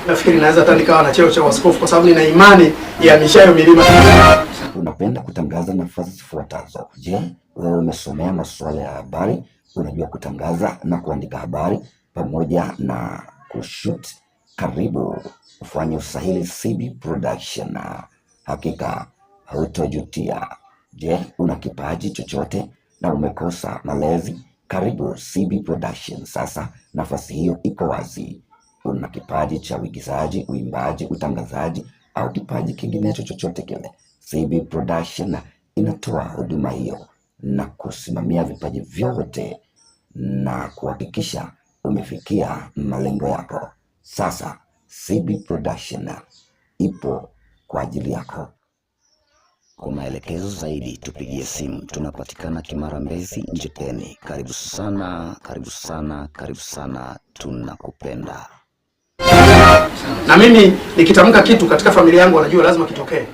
nafikiri naweza hata nikawa na cheo cha uaskofu kwa sababu nina imani ya mishayo milima. Unapenda kutangaza nafasi zifuatazo. Je, wewe umesomea masuala ya habari? Unajua kutangaza na kuandika habari pamoja na kushoot? Karibu ufanye usahili CB Production, hakika hautojutia. Je, una kipaji chochote na umekosa malezi? Karibu CB Production. Sasa nafasi hiyo iko wazi. Una kipaji cha uigizaji, uimbaji, utangazaji au kipaji kinginecho chochote kile, CB Production inatoa huduma hiyo na kusimamia vipaji vyote na kuhakikisha umefikia malengo yako. Sasa CB Production ipo kwa ajili yako. Kwa maelekezo zaidi tupigie simu. Tunapatikana Kimara, Mbezi, Njepeni. Karibu sana, karibu sana, karibu sana, tunakupenda. Na mimi nikitamka kitu katika familia yangu wanajua lazima kitokee.